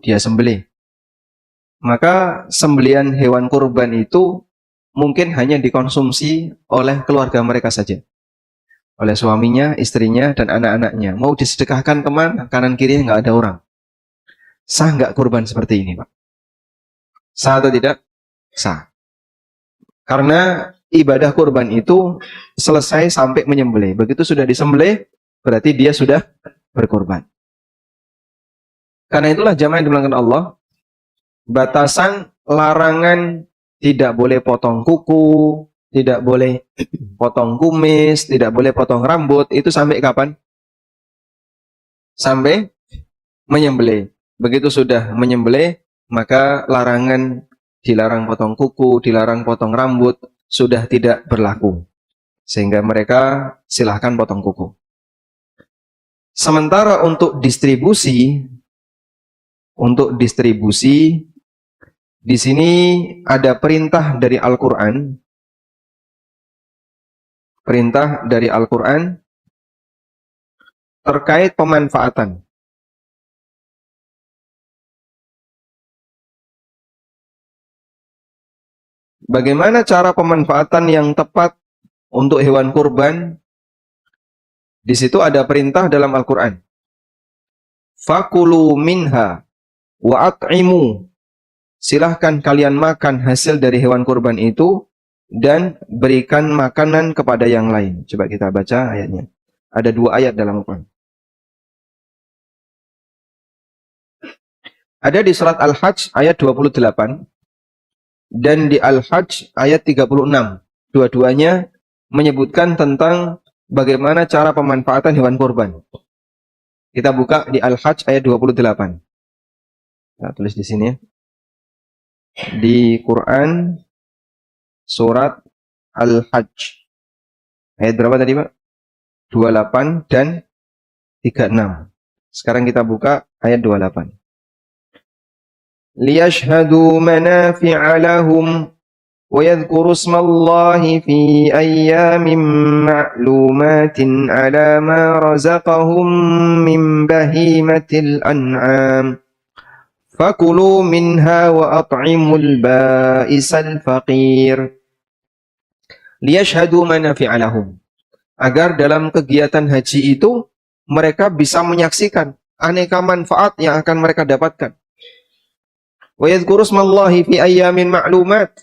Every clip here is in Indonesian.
dia sembelih. Maka sembelihan hewan kurban itu mungkin hanya dikonsumsi oleh keluarga mereka saja. Oleh suaminya, istrinya, dan anak-anaknya. Mau disedekahkan kemana? Kanan kirinya nggak ada orang. Sah nggak kurban seperti ini, Pak? Sah atau tidak? Sah. Karena ibadah kurban itu selesai sampai menyembelih. Begitu sudah disembelih, berarti dia sudah berkurban. Karena itulah jamaah yang dimuliakan Allah, batasan larangan tidak boleh potong kuku, tidak boleh potong kumis, tidak boleh potong rambut, itu sampai kapan? Sampai menyembelih. Begitu sudah menyembelih, maka larangan dilarang potong kuku, dilarang potong rambut, sudah tidak berlaku. Sehingga mereka silahkan potong kuku. Sementara untuk distribusi, di sini ada perintah dari Al-Quran. Perintah dari Al-Quran terkait pemanfaatan. Bagaimana cara pemanfaatan yang tepat untuk hewan kurban? Di situ ada perintah dalam Al-Quran. Fakulu minha wa at'imu. Silahkan kalian makan hasil dari hewan kurban itu dan berikan makanan kepada yang lain. Coba kita baca ayatnya. Ada 2 ayat dalam Al-Quran. Ada di surat Al-Hajj ayat 28 dan di Al-Hajj ayat 36. Dua-duanya menyebutkan tentang bagaimana cara pemanfaatan hewan kurban. Kita buka di Al-Hajj ayat 28. Nah, tulis di sini ya. Di Quran surat Al-Hajj ayat berapa tadi, Pak? 28 dan 36. Sekarang kita buka ayat 28. Liyashhadu manafi'a lahum wa yadhkuru ismallahi fi ayyamin ma'lumatin 'ala ma razaqahum min bahimatil an'am. Fakulu minha wa at'imul ba'isal faqir. Liyashhadu manafi'a lahum. Agar dalam kegiatan haji itu mereka bisa menyaksikan aneka manfaat yang akan mereka dapatkan. Wa yadhkuru ismallahi fi ayyamin ma'lumat.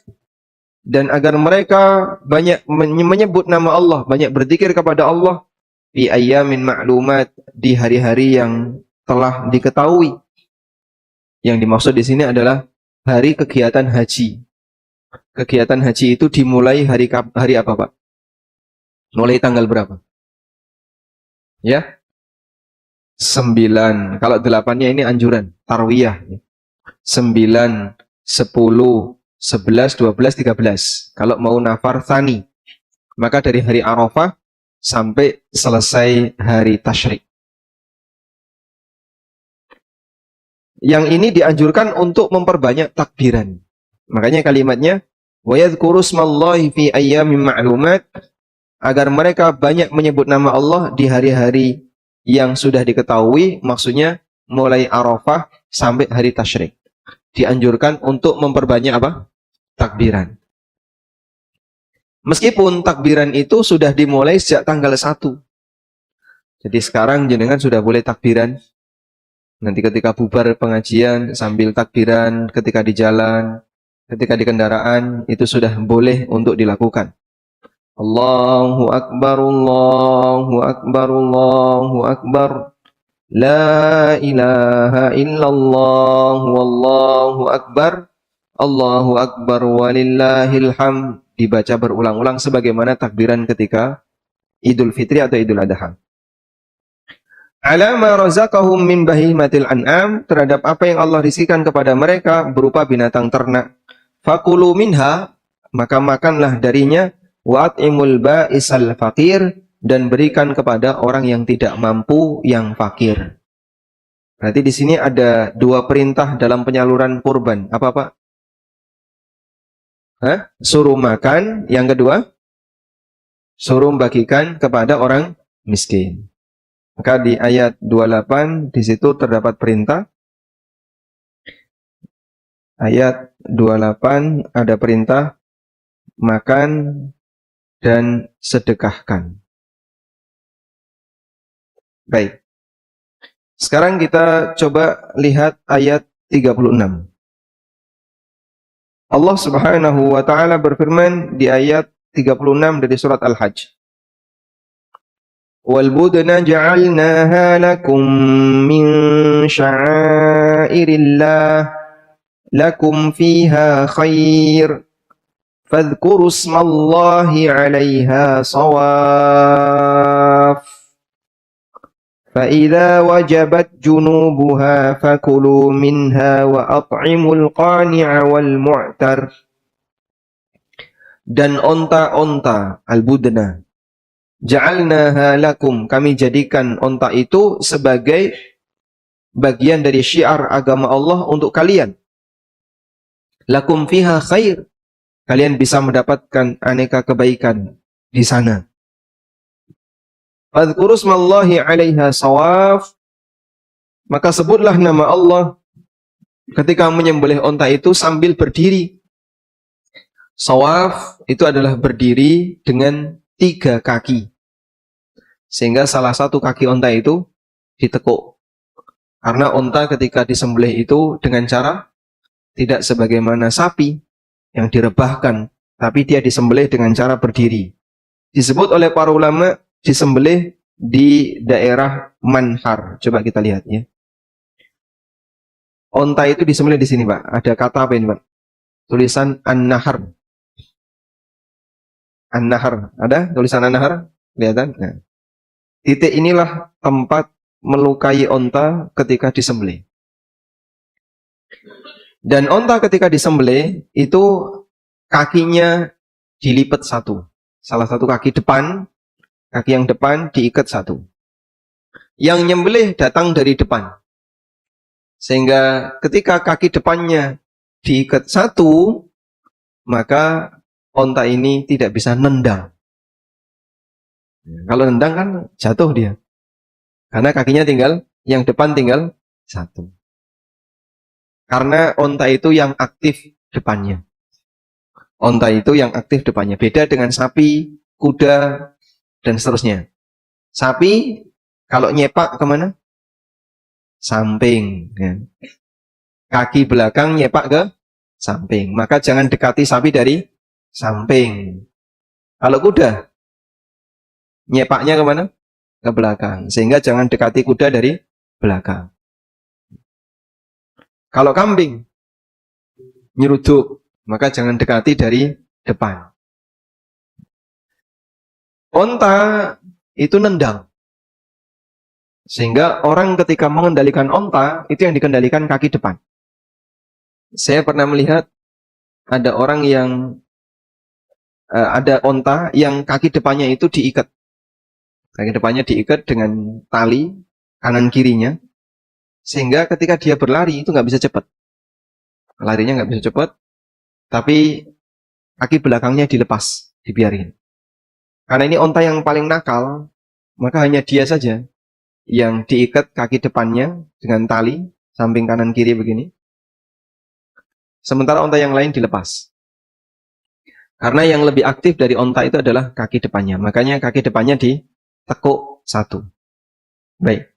Dan agar mereka banyak menyebut nama Allah, banyak berzikir kepada Allah fi ayyamin ma'lumat, di hari-hari yang telah diketahui. Yang dimaksud di sini adalah hari kegiatan haji. Kegiatan haji itu dimulai hari apa, Pak? Mulai tanggal berapa? Ya? 9. Kalau 8-nya ini anjuran, tarwiyah. 9, 10, 11, 12, 13. Kalau mau nafar tsani, maka dari hari Arafah sampai selesai hari tasyrik. Yang ini dianjurkan untuk memperbanyak takbiran. Makanya kalimatnya wa yadhkuru ismallahi fi ayyamin ma'lumat, agar mereka banyak menyebut nama Allah di hari-hari yang sudah diketahui, maksudnya mulai Arafah sampai hari tasyrik. Dianjurkan untuk memperbanyak apa? Takbiran. Meskipun takbiran itu sudah dimulai sejak tanggal 1. Jadi sekarang jenengan sudah boleh takbiran. Nanti ketika bubar pengajian sambil takbiran, ketika di jalan, ketika di kendaraan, itu sudah boleh untuk dilakukan. Allahu Akbar, Allahu Akbar, Allahu Akbar. La ilaha illallah, wallahu akbar, Allahu akbar walillahil hamd. Dibaca berulang-ulang sebagaimana takbiran ketika Idul Fitri atau Idul Adha. Ala ma razaqahum min bahimatil an'am, terhadap apa yang Allah rizkikan kepada mereka berupa binatang ternak. Fakulu minha, maka makanlah darinya, wa at'imul ba'isal faqir, dan berikan kepada orang yang tidak mampu, yang fakir. Berarti di sini ada 2 perintah dalam penyaluran kurban. Apa, Pak? Suruh makan. Yang kedua, suruh bagikan kepada orang miskin. Maka di ayat 28 di situ terdapat perintah Ayat 28 ada perintah makan dan sedekahkan. Baik. Sekarang kita coba lihat ayat 36. Allah Subhanahu wa taala berfirman di ayat 36 dari surat Al-Hajj. Wal budna ja'alnaha lakum min sya'airillah lakum fiha khair fadhkuru ismallahi 'alaiha shawaf فَإِذَا وَجَبَتْ جُنُوبُهَا فَكُلُوا مِنْهَا وَأَطْعِمُوا الْقَانِعَ وَالْمُعْتَرَ. Dan onta-onta al-budna ja'alnaha lakum, kami jadikan onta itu sebagai bagian dari syiar agama Allah untuk kalian. Lakum fiha khair, kalian bisa mendapatkan aneka kebaikan di sana. Fadhkuru ismallahi 'alaiha shawaf, maka sebutlah nama Allah ketika menyembelih onta itu sambil berdiri. Shawaf itu adalah berdiri dengan 3 kaki, sehingga salah satu kaki onta itu ditekuk. Karena onta ketika disembelih itu dengan cara tidak sebagaimana sapi yang direbahkan, tapi dia disembelih dengan cara berdiri. Disebut oleh para ulama disembelih di daerah manhar. Coba kita lihat ya. Onta itu disembelih di sini, Pak. Ada kata apa ini, Pak? Tulisan an-nahar. An-nahar. Ada tulisan an-nahar? Kelihatan? Nah. Titik inilah tempat melukai onta ketika disembelih. Dan onta ketika disembelih itu kakinya dilipat satu. Salah satu kaki depan, kaki yang depan diikat satu. Yang nyembelih datang dari depan. Sehingga ketika kaki depannya diikat satu, maka onta ini tidak bisa nendang. Kalau nendang kan jatuh dia. Karena kakinya tinggal, yang depan tinggal satu. Karena onta itu yang aktif depannya. Onta itu yang aktif depannya. Beda dengan sapi, kuda, dan seterusnya. Sapi kalau nyepak kemana? Samping. Ya. Kaki belakang nyepak ke samping. Maka jangan dekati sapi dari samping. Kalau kuda, nyepaknya kemana? Ke belakang. Sehingga jangan dekati kuda dari belakang. Kalau kambing, nyeruduk, maka jangan dekati dari depan. Onta itu nendang. Sehingga orang ketika mengendalikan onta, itu yang dikendalikan kaki depan. Saya pernah melihat ada orang yang ada onta yang kaki depannya itu diikat. Kaki depannya diikat dengan tali kanan kirinya. Sehingga ketika dia berlari itu nggak bisa cepat. Larinya nggak bisa cepat. Tapi kaki belakangnya dilepas, dibiarin. Karena ini onta yang paling nakal, maka hanya dia saja yang diikat kaki depannya dengan tali, samping kanan kiri begini. Sementara onta yang lain dilepas. Karena yang lebih aktif dari onta itu adalah kaki depannya. Makanya kaki depannya ditekuk satu. Baik.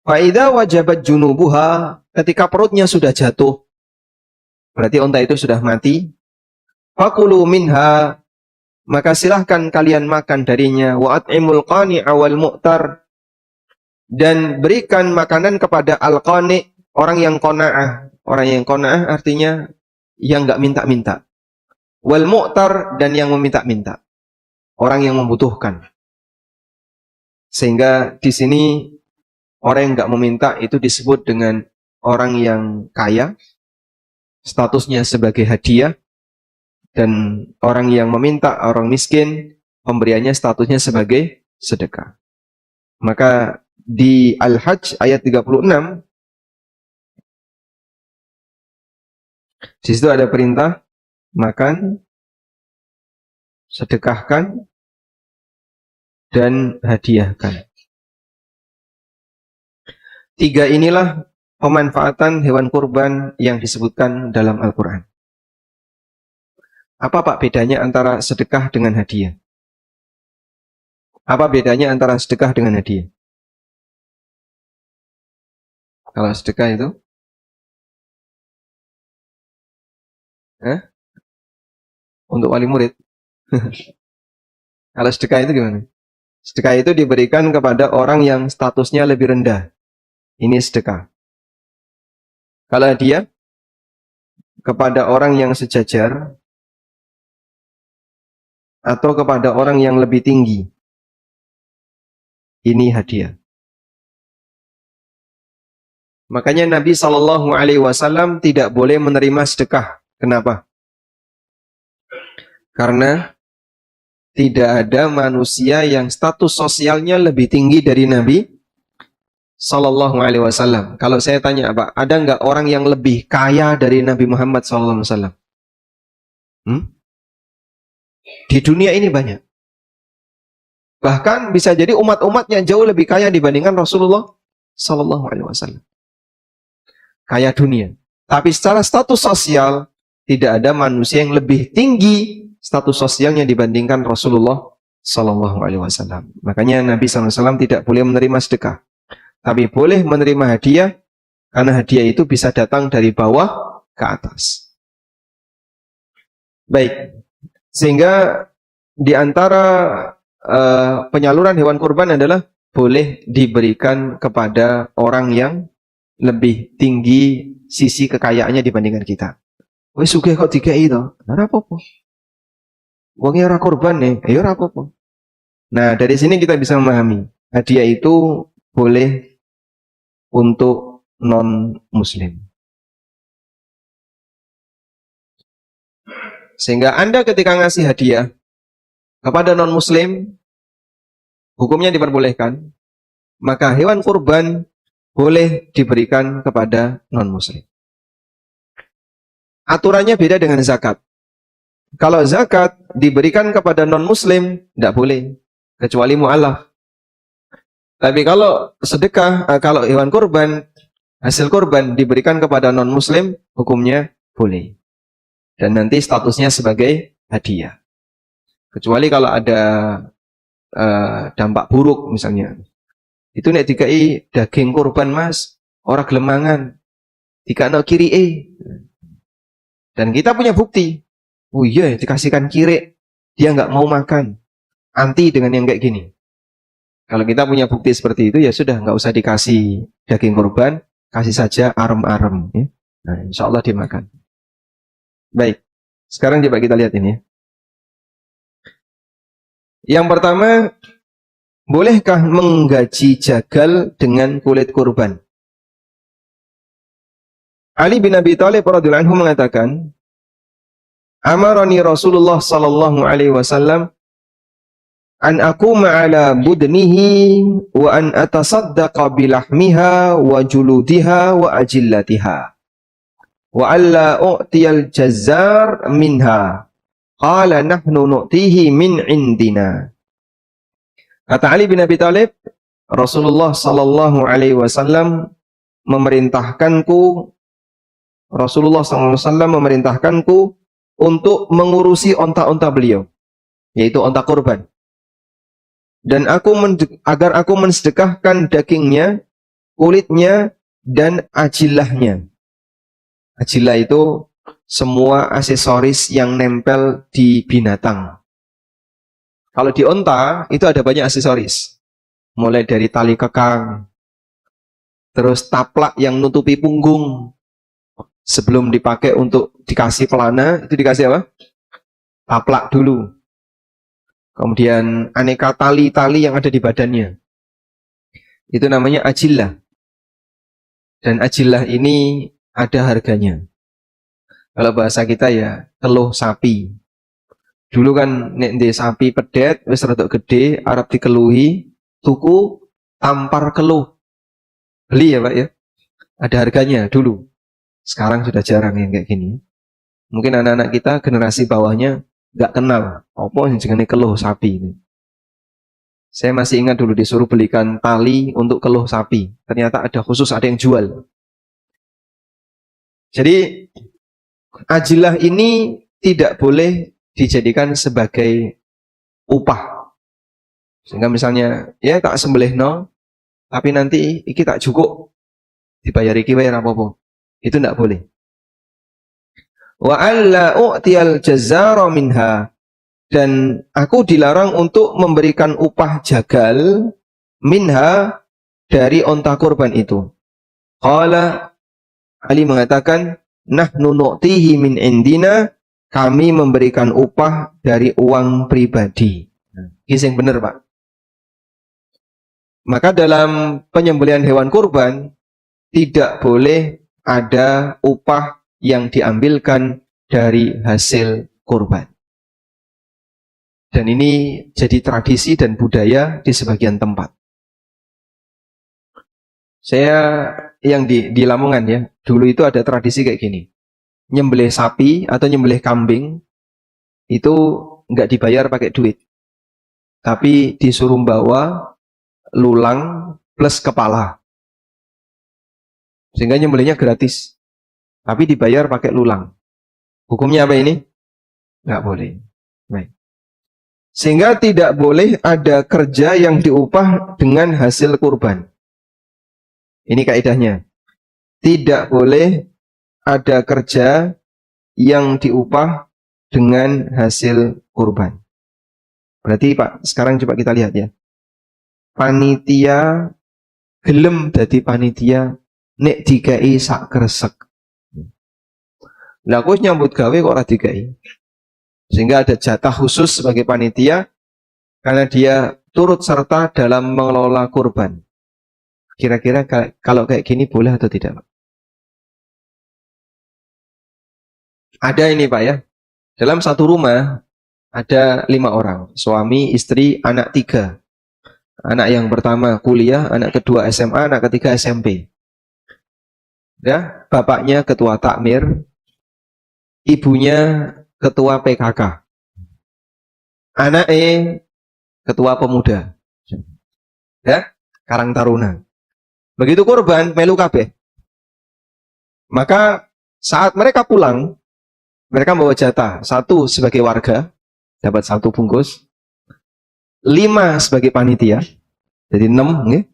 Fa'idha wajabat junubuha, ketika perutnya sudah jatuh, berarti onta itu sudah mati. Fakulu minha, maka silahkan kalian makan darinya. Wa at'imul qani'a wal mu'tar, dan berikan makanan kepada al-qani', orang yang qana'ah. Orang yang qana'ah artinya yang enggak minta-minta. Wal mu'tar, dan yang meminta-minta. Orang yang membutuhkan. Sehingga di sini orang yang enggak meminta itu disebut dengan orang yang kaya, statusnya sebagai hadiah. Dan orang yang meminta, orang miskin, pemberiannya statusnya sebagai sedekah. Maka di Al-Hajj ayat 36, di situ ada perintah makan, sedekahkan, dan hadiahkan. 3 inilah pemanfaatan hewan kurban yang disebutkan dalam Al-Quran. Apa Pak bedanya antara sedekah dengan hadiah? Apa bedanya antara sedekah dengan hadiah? Kalau sedekah itu? Untuk wali murid. Kalau sedekah itu gimana? Sedekah itu diberikan kepada orang yang statusnya lebih rendah. Ini sedekah. Kalau hadiah, kepada orang yang sejajar, atau kepada orang yang lebih tinggi. Ini hadiah. Makanya Nabi SAW tidak boleh menerima sedekah. Kenapa? Karena tidak ada manusia yang status sosialnya lebih tinggi dari Nabi SAW. Kalau saya tanya, Pak, ada nggak orang yang lebih kaya dari Nabi Muhammad SAW? Di dunia ini banyak. Bahkan bisa jadi umat-umatnya jauh lebih kaya dibandingkan Rasulullah SAW. Kaya dunia. Tapi secara status sosial, tidak ada manusia yang lebih tinggi status sosialnya dibandingkan Rasulullah SAW. Makanya Nabi SAW tidak boleh menerima sedekah. Tapi boleh menerima hadiah, karena hadiah itu bisa datang dari bawah ke atas. Baik. Sehingga di antara penyaluran hewan kurban adalah boleh diberikan kepada orang yang lebih tinggi sisi kekayaannya dibandingkan kita. Wis sugih kok dikei to. Ora apa-apa. Wonge ora kurban nih, ya ora apa-apa. Nah, dari sini kita bisa memahami, hadiah itu boleh untuk non-muslim. Sehingga Anda ketika ngasih hadiah kepada non-muslim, hukumnya diperbolehkan, maka hewan kurban boleh diberikan kepada non-muslim. Aturannya beda dengan zakat. Kalau zakat diberikan kepada non-muslim, tidak boleh, kecuali mu'alaf. Tapi kalau sedekah, kalau hewan kurban, hasil kurban diberikan kepada non-muslim, hukumnya boleh. Dan nanti statusnya sebagai hadiah. Kecuali kalau ada dampak buruk misalnya. Itu nek dikai daging kurban mas, ora gelemangan. Dikano kiri Dan kita punya bukti. Oh iya, dikasihkan kiri, dia nggak mau makan. Anti dengan yang kayak gini. Kalau kita punya bukti seperti itu, ya sudah, nggak usah dikasih daging kurban, kasih saja arem-arem. Ya. Nah, insya Allah dimakan. Baik, sekarang coba kita lihat ini. Yang pertama, bolehkah menggaji jagal dengan kulit kurban? Ali bin Abi Thalib radhiyallahu anhu mengatakan, amarani Rasulullah sallallahu alaihi wasallam an aquma ala budnihi wa an atasaddaqa bilahmiha wa juludiha wa ajillatiha wa alla u'tiyal jazzar minha qala nahnu nu'tihi min indina. Kata Ali bin Abi Thalib, Rasulullah sallallahu alaihi wasallam memerintahkanku untuk mengurusi onta-onta beliau, yaitu onta kurban. Dan agar aku mensedekahkan dagingnya, kulitnya, dan ajillahnya. Ajillah itu semua aksesoris yang nempel di binatang. Kalau di onta, itu ada banyak aksesoris. Mulai dari tali kekang, terus taplak yang nutupi punggung. Sebelum dipakai untuk dikasih pelana, itu dikasih apa? Taplak dulu. Kemudian aneka tali-tali yang ada di badannya. Itu namanya ajillah. Dan ajillah ini ada harganya. Kalau bahasa kita ya, teluh sapi. Dulu kan nek ndek sapi pedet, wis rada gede, arep dikeluhi, tuku tampar keluh. Beli ya Pak ya. Ada harganya dulu. Sekarang sudah jarang yang kayak gini. Mungkin anak-anak kita generasi bawahnya nggak kenal apa yang jenenge keluh sapi ini. Saya masih ingat dulu disuruh belikan tali untuk keluh sapi. Ternyata ada khusus, ada yang jual. Jadi ajilah ini tidak boleh dijadikan sebagai upah. Sehingga misalnya ya tak sembelih no, tapi nanti iki tak cukup dibayar iki wae apa-apa. Itu tidak boleh. Wa alla u'tiyal jazzara minha, dan aku dilarang untuk memberikan upah jagal minha, dari onta kurban itu. Qala, Ali mengatakan, nahnu nu'tihi min indina, kami memberikan upah dari uang pribadi. Ini yang benar, Pak. Maka dalam penyembelihan hewan kurban tidak boleh ada upah yang diambilkan dari hasil kurban. Dan ini jadi tradisi dan budaya di sebagian tempat. Saya yang di Lamongan ya, dulu itu ada tradisi kayak gini. Nyembelih sapi atau nyembelih kambing itu nggak dibayar pakai duit. Tapi disuruh bawa lulang plus kepala. Sehingga nyembelihnya gratis. Tapi dibayar pakai lulang. Hukumnya apa ini? Nggak boleh. Baik. Sehingga tidak boleh ada kerja yang diupah dengan hasil kurban. Ini kaidahnya. Tidak boleh ada kerja yang diupah dengan hasil kurban. Berarti Pak, sekarang coba kita lihat ya. Panitia gelem dadi panitia nek dikai sak kresek. Lah aku nyambut gawe kok ora dikai. Sehingga ada jatah khusus sebagai panitia karena dia turut serta dalam mengelola kurban. Kira-kira kalau kayak gini boleh atau tidak, Pak? Ada ini, Pak ya. Dalam satu rumah ada 5 orang. Suami, istri, anak 3. Anak yang pertama kuliah, anak kedua SMA, anak ketiga SMP. Ya, bapaknya ketua takmir, ibunya ketua PKK. Anaknya ketua pemuda. Ya, Karang Taruna. Begitu kurban, melu kabeh. Maka saat mereka pulang, mereka membawa jatah. 1 sebagai warga, dapat 1 bungkus. 5 sebagai panitia, jadi 6. Ya.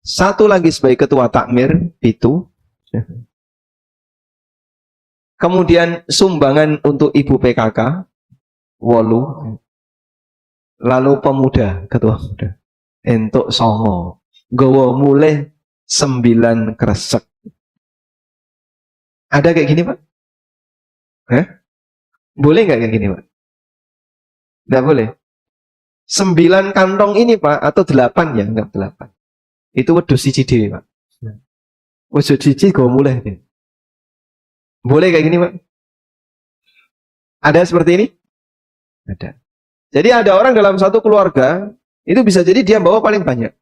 1 lagi sebagai ketua takmir, itu. Kemudian sumbangan untuk ibu PKK, 8. Lalu pemuda, ketua muda, entuk 9. Gowo mulai 9 kresek. Ada kayak gini, Pak? Boleh nggak kayak gini, Pak? Nggak boleh. 9 kantong ini, Pak, atau 8 ya? Enggak 8. Itu wedhus siji dhewe, Pak. Wedhus siji gowo mulai. Boleh kayak gini, Pak? Ada seperti ini? Ada. Jadi ada orang dalam satu keluarga, itu bisa jadi dia bawa paling banyak.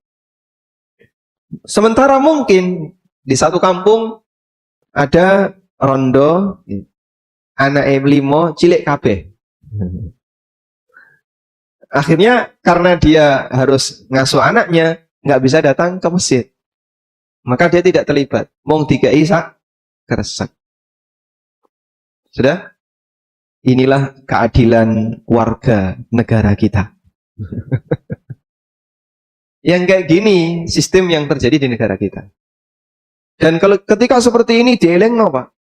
Sementara mungkin di satu kampung ada rondo, anak 5 cilik kabeh. Akhirnya karena dia harus ngasuh anaknya, nggak bisa datang ke masjid. Maka dia tidak terlibat. Mung dikai sak kresek. Sudah? Inilah keadilan warga negara kita. Yang kayak gini sistem yang terjadi di negara kita. Dan kalau ketika seperti ini dielengno, Pak.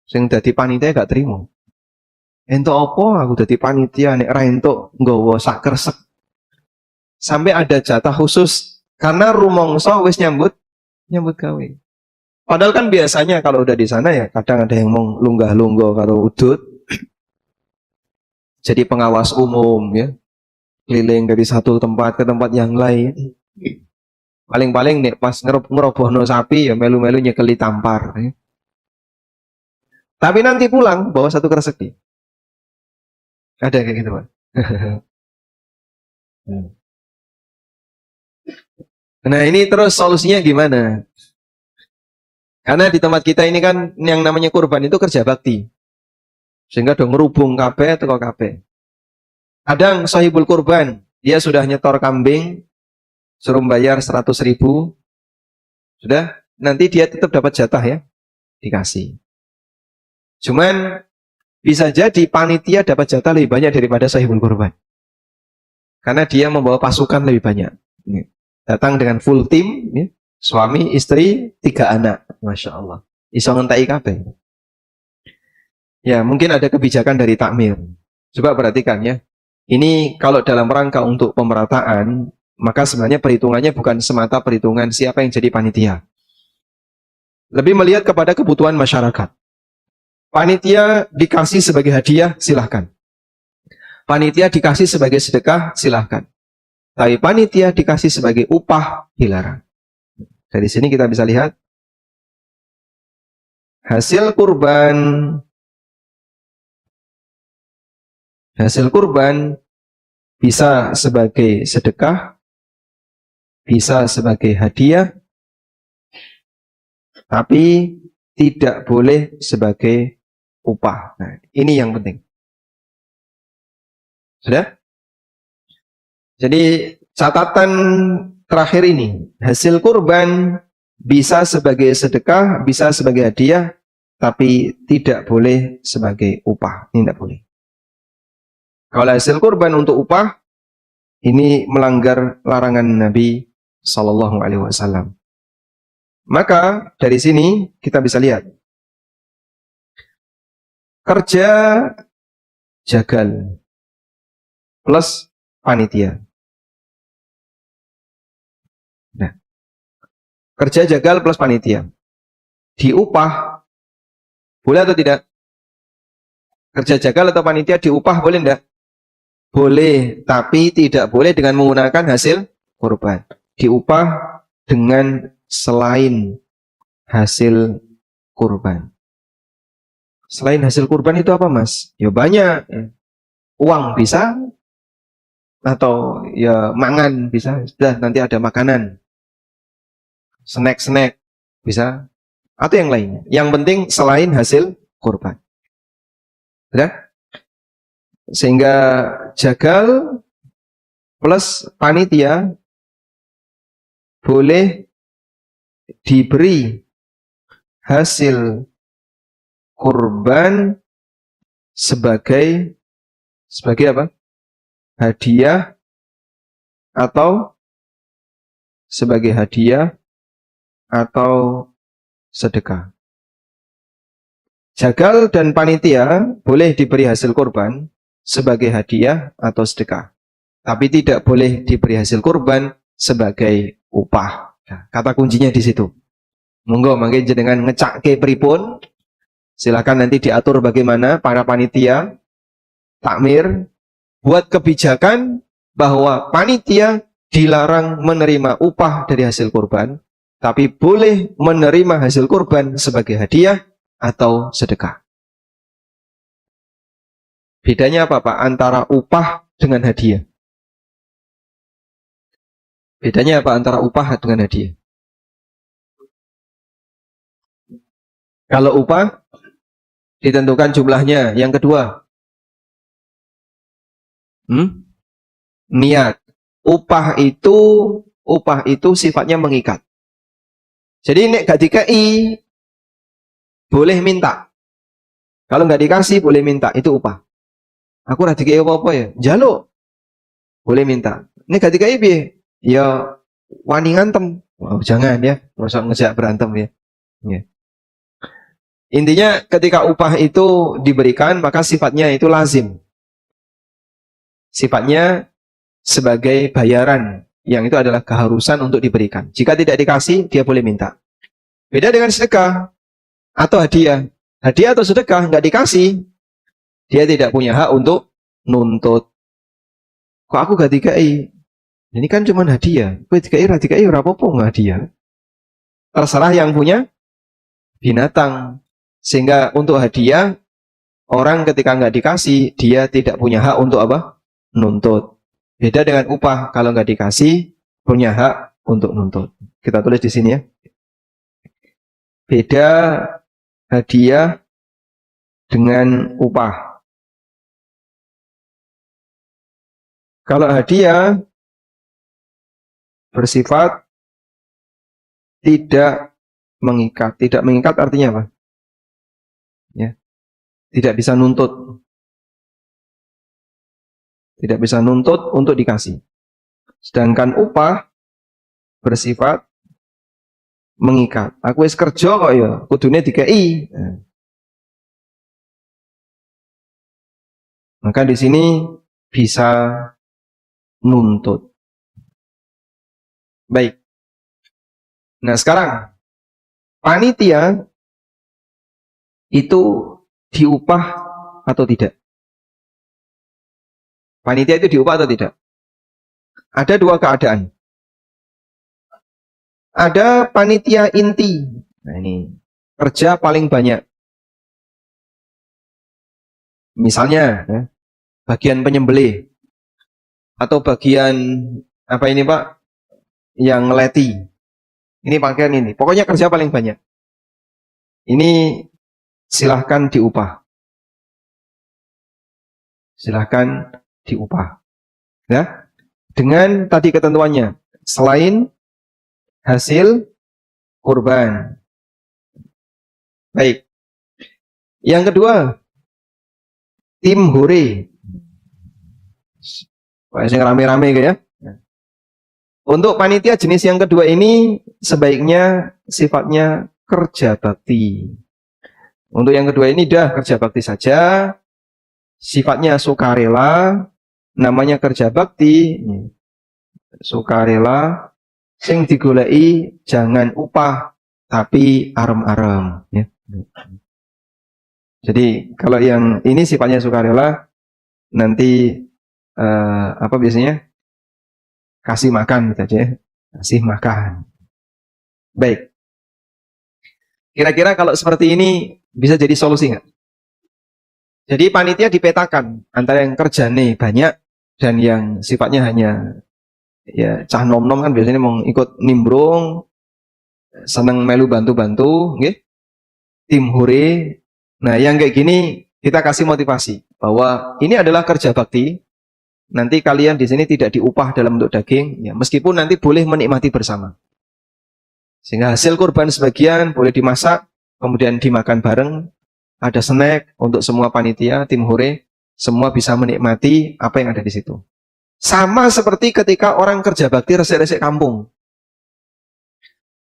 Sing dadi panitia gak terima. Entuk apa aku dadi panitia nek ra entuk nggawa sak kresek. Sampai ada jatah khusus karena rumangsa wis nyambut gawe. Padahal kan biasanya kalau udah di sana ya kadang ada yang mau lunggah-lunggah karo udut. Jadi pengawas umum ya. Keliling dari satu tempat ke tempat yang lain. Paling-paling nek pas ngerobohno sapi ya melu-melu nyekeli tampar ya. Tapi nanti pulang bawa 1 kresek. Ada kayak gitu, Pak. Nah ini terus solusinya gimana? Karena di tempat kita ini kan yang namanya kurban itu kerja bakti. Sehingga dong ngerubung kabeh teko kabeh. Kadang sahibul kurban, dia sudah nyetor kambing, suruh bayar 100.000. Sudah, nanti dia tetap dapat jatah ya. dikasih. Cuman bisa jadi panitia dapat jatah lebih banyak daripada sahibul kurban. Karena dia membawa pasukan lebih banyak. Datang dengan full tim, suami, istri, 3 anak. Masya Allah. Iso ngentai kabeh. Ya, mungkin ada kebijakan dari takmir. Coba perhatikan ya. Ini kalau dalam rangka untuk pemerataan, maka sebenarnya perhitungannya bukan semata perhitungan siapa yang jadi panitia. Lebih melihat kepada kebutuhan masyarakat. Panitia dikasih sebagai hadiah, silahkan. Panitia dikasih sebagai sedekah, silahkan. Tapi panitia dikasih sebagai upah, dilarang. Dari sini kita bisa lihat hasil kurban bisa sebagai sedekah, bisa sebagai hadiah, tapi tidak boleh sebagai upah. Nah, ini yang penting. Sudah? Jadi catatan terakhir ini, hasil kurban bisa sebagai sedekah, bisa sebagai hadiah, tapi tidak boleh sebagai upah. Ini tidak boleh. Kalau hasil kurban untuk upah, ini melanggar larangan Nabi Sallallahu Alaihi Wasallam. Maka dari sini kita bisa lihat kerja jagal plus panitia. Nah, kerja jagal plus panitia diupah boleh atau tidak? Kerja jagal atau panitia diupah boleh tidak? Boleh, tapi tidak boleh dengan menggunakan hasil kurban. Diupah dengan selain hasil kurban. Selain hasil kurban itu apa, Mas? Ya banyak. Uang bisa, atau ya mangan bisa. Sudah, nanti ada makanan. Snack-snack bisa. Atau yang lainnya. Yang penting selain hasil kurban. Sudah? Sehingga jagal plus panitia boleh diberi hasil kurban sebagai apa? Hadiah atau sebagai hadiah atau sedekah. Jagal dan panitia boleh diberi hasil kurban sebagai hadiah atau sedekah. Tapi tidak boleh diberi hasil kurban sebagai upah. Nah, kata kuncinya di situ. Monggo mangke jenengan ngecakke pripun. Silakan nanti diatur bagaimana para panitia takmir buat kebijakan bahwa panitia dilarang menerima upah dari hasil kurban, tapi boleh menerima hasil kurban sebagai hadiah atau sedekah. Bedanya apa, Pak? Antara upah dengan hadiah. Bedanya apa antara upah dengan hadiah? Kalau upah ditentukan jumlahnya. Yang kedua, niat. Upah itu sifatnya mengikat. Jadi nek gak dikai boleh minta. Kalau nggak dikasih boleh minta, itu upah. Aku ora dikai apa-apa ya, njaluk. Boleh minta. Nek gak dikai piye? Ya wani ngantem. Oh, jangan ya, masa ngejak berantem ya. Ya. Intinya ketika upah itu diberikan maka sifatnya itu lazim. Sifatnya sebagai bayaran yang itu adalah keharusan untuk diberikan. Jika tidak dikasih dia boleh minta. Beda dengan sedekah atau hadiah. Hadiah atau sedekah nggak dikasih, dia tidak punya hak untuk nuntut. Kok aku gak dikai? Ini kan cuma hadiah. Kowe dikai ora apa-apa nggak hadiah. Terserah yang punya binatang. Sehingga untuk hadiah, orang ketika nggak dikasih, dia tidak punya hak untuk apa? Nuntut. Beda dengan upah, kalau nggak dikasih, punya hak untuk nuntut. Kita tulis di sini ya. Beda hadiah dengan upah. Kalau hadiah bersifat tidak mengikat. Tidak mengikat artinya apa? ya. Tidak bisa nuntut. Tidak bisa nuntut untuk dikasih. Sedangkan upah bersifat mengikat. Aku wis kerja kok ya, kudune dikei. Nah. Maka di sini bisa nuntut. Baik. Nah sekarang panitia itu diupah atau tidak? Panitia itu diupah atau tidak? Ada dua keadaan. Ada panitia inti. Nah ini kerja paling banyak. Misalnya ya, bagian penyembelih atau bagian apa ini Pak yang ngeleti. Ini pakaian ini. Pokoknya kerja paling banyak. Ini silahkan diupah. Silahkan diupah. Ya. Dengan tadi ketentuannya. Selain hasil kurban. Baik. Yang kedua, tim hore. Yang rame-rame ya. Untuk panitia jenis yang kedua ini sebaiknya sifatnya kerja bakti. Untuk yang kedua ini dah kerja bakti saja. Sifatnya sukarela, namanya kerja bakti. Sukarela, sing digoleki jangan upah tapi arem-arem ya. Jadi kalau yang ini sifatnya sukarela nanti apa biasanya? Kasih makan gitu aja ya. Kasih makan. Baik. Kira-kira kalau seperti ini bisa jadi solusi nggak? Jadi panitia dipetakan antara yang kerjanya banyak dan yang sifatnya hanya ya cah nom-nom kan biasanya mau ikut nimbrung, seneng melu bantu-bantu, okay? Tim hore. Nah yang kayak gini kita kasih motivasi bahwa ini adalah kerja bakti. Nanti kalian di sini tidak diupah dalam bentuk daging, ya, meskipun nanti boleh menikmati bersama. Sehingga hasil kurban sebagian boleh dimasak, kemudian dimakan bareng, ada snack untuk semua panitia, tim hore, semua bisa menikmati apa yang ada di situ. Sama seperti ketika orang kerja bakti resik-resik kampung.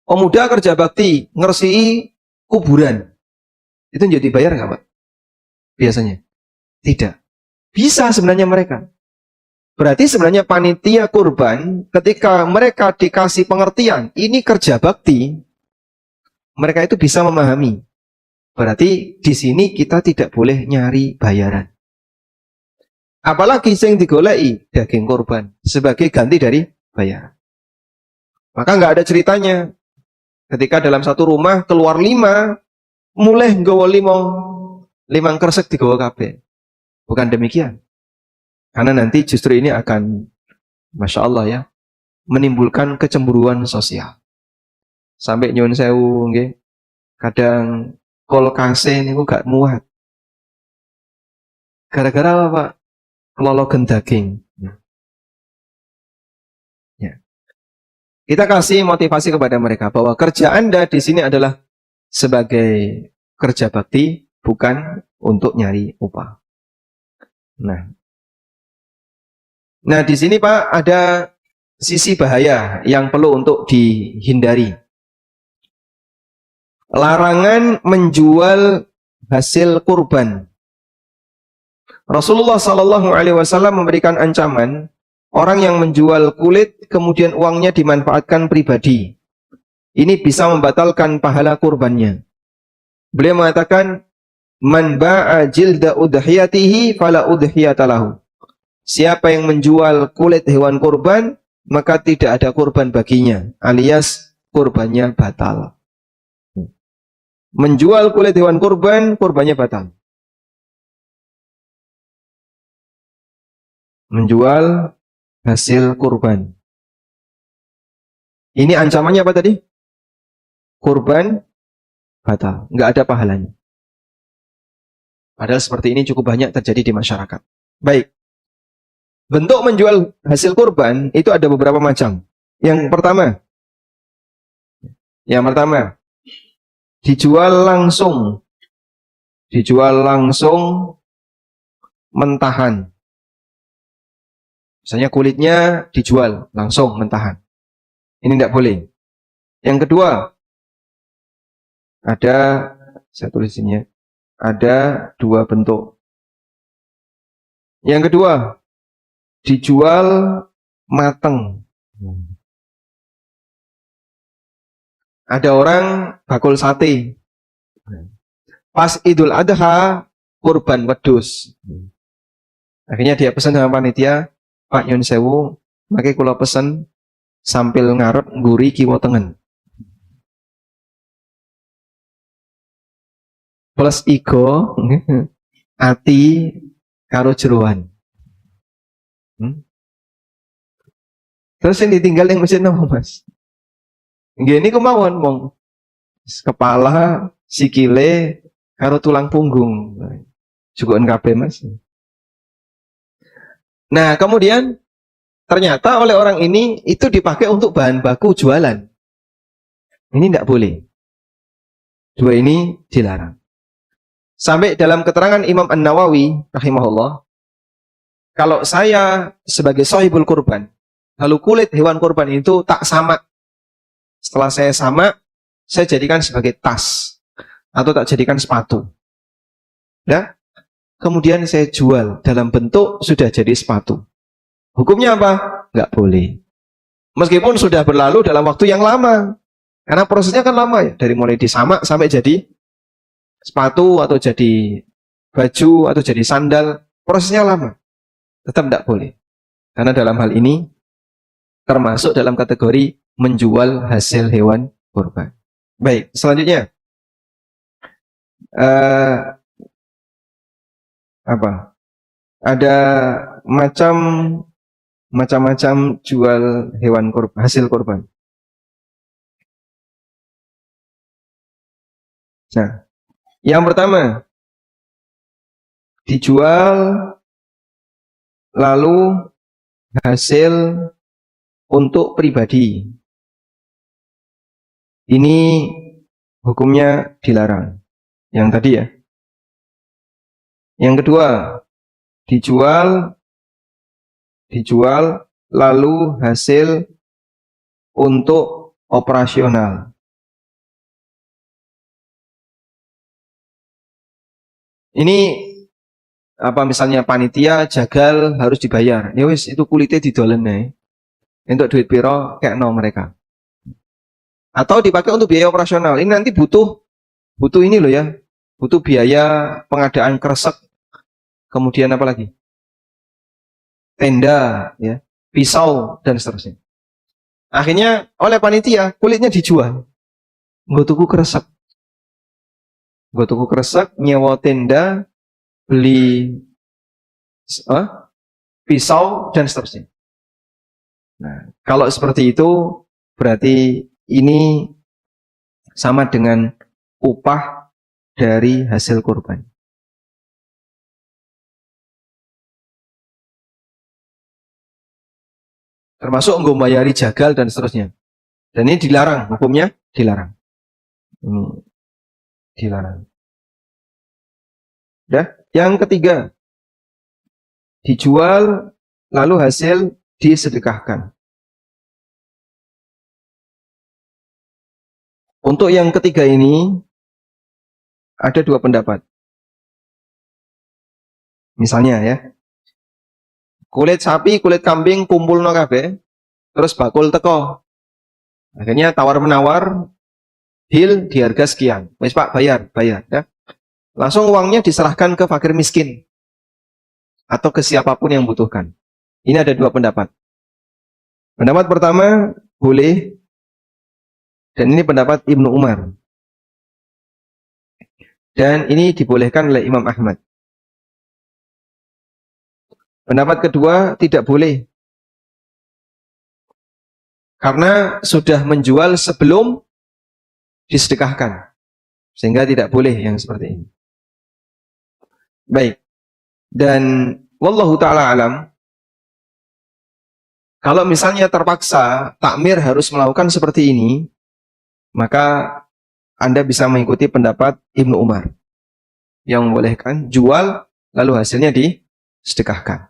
Pemuda kerja bakti ngersii kuburan, itu jadi bayar nggak Pak? Biasanya tidak. Bisa sebenarnya mereka. Berarti sebenarnya panitia kurban ketika mereka dikasih pengertian ini kerja bakti, mereka itu bisa memahami. Berarti di sini kita tidak boleh nyari bayaran. Apalagi sing digoleki daging kurban sebagai ganti dari bayaran. Maka nggak ada ceritanya ketika dalam satu rumah keluar 5, mulai nggawa 5 kresek digawa kabeh. Bukan demikian. Karena nanti justru ini akan, Masya Allah ya, menimbulkan kecemburuan sosial. Sampai nyun sewu, nggih, kadang kolkase niku gak muat. Gara-gara apa Pak? Kelologen daging. Ya. Kita kasih motivasi kepada mereka bahwa kerja Anda di sini adalah sebagai kerja bakti, bukan untuk nyari upah. Nah, di sini Pak ada sisi bahaya yang perlu untuk dihindari. Larangan menjual hasil kurban. Rasulullah Shallallahu Alaihi Wasallam memberikan ancaman orang yang menjual kulit kemudian uangnya dimanfaatkan pribadi. Ini bisa membatalkan pahala kurbannya. Beliau mengatakan, "Man ba'a jilda udhiyatihi fala udhiyatalahu." Siapa yang menjual kulit hewan kurban, maka tidak ada kurban baginya, alias kurbannya batal. Menjual kulit hewan kurban, kurbannya batal. Menjual hasil kurban. Ini ancamannya apa tadi? Kurban batal, nggak ada pahalanya. Padahal seperti ini cukup banyak terjadi di masyarakat. Baik. Bentuk menjual hasil kurban itu ada beberapa macam. Yang pertama, dijual langsung dijual langsung mentahan. Misalnya kulitnya dijual langsung mentahan. Ini tidak boleh. Yang kedua, saya tulis ini ya, ada dua bentuk. Yang kedua, dijual mateng. Ada orang bakul sate. Pas Idul Adha, kurban wedhus. Akhirnya dia pesan sama panitia, Pak Nyun Sewu, makanya kula pesen sambil ngarep nguri kiwa tengen. Plus igo, ati karo jeroan. Terus yang ditinggal yang mesin apa, Mas? Gini kemauan, mong. Kepala, sikile, karo tulang punggung. Jugaan kabeh, Mas. Nah, kemudian ternyata oleh orang ini itu dipakai untuk bahan baku jualan. Ini tidak boleh. Dua ini dilarang. Sampai dalam keterangan Imam An-Nawawi rahimahullah, kalau saya sebagai sahibul kurban, lalu kulit hewan kurban itu tak sama. Setelah saya sama, saya jadikan sebagai tas atau tak jadikan sepatu. Ya, kemudian saya jual dalam bentuk sudah jadi sepatu. Hukumnya apa? Nggak boleh. Meskipun sudah berlalu dalam waktu yang lama. Karena prosesnya kan lama ya. Dari mulai disamak sampai jadi sepatu atau jadi baju atau jadi sandal. Prosesnya lama. Tetap nggak boleh. Karena dalam hal ini termasuk dalam kategori menjual hasil hewan kurban. Baik, selanjutnya. Ada macam-macam jual hewan kurban, hasil kurban. Nah, yang pertama dijual lalu hasil untuk pribadi. Ini hukumnya dilarang. Yang tadi ya. Yang kedua, dijual lalu hasil untuk operasional. Ini misalnya panitia jagal harus dibayar. Ya wis itu kulitnya didolen nih. Untuk duit piro kayak no mereka. Atau dipakai untuk biaya operasional. Ini nanti butuh ini loh ya. Butuh biaya pengadaan kresek. Kemudian apa lagi? Tenda, ya, pisau dan seterusnya. Akhirnya oleh panitia kulitnya dijual. Gue tuku kresek, nyewa tenda, beli pisau dan seterusnya. Nah, kalau seperti itu berarti ini sama dengan upah dari hasil kurban. Termasuk membayari jagal dan seterusnya. Dan ini dilarang, hukumnya dilarang. Ini dilarang. Ya, yang ketiga, dijual lalu hasil disedekahkan. Untuk yang ketiga ini ada dua pendapat. Misalnya ya, kulit sapi, kulit kambing kumpul no kabeh, terus bakul teko. Akhirnya tawar-menawar, deal di harga sekian. Wes Pak, bayar ya. Langsung uangnya diserahkan ke fakir miskin atau ke siapapun yang butuhkan. Ini ada dua pendapat. Pendapat pertama, boleh. Dan ini pendapat Ibnu Umar. Dan ini dibolehkan oleh Imam Ahmad. Pendapat kedua, tidak boleh. Karena sudah menjual sebelum disedekahkan. Sehingga tidak boleh yang seperti ini. Baik. Dan wallahu ta'ala alam, kalau misalnya terpaksa takmir harus melakukan seperti ini, maka Anda bisa mengikuti pendapat Ibnu Umar. yang membolehkan jual lalu hasilnya disedekahkan.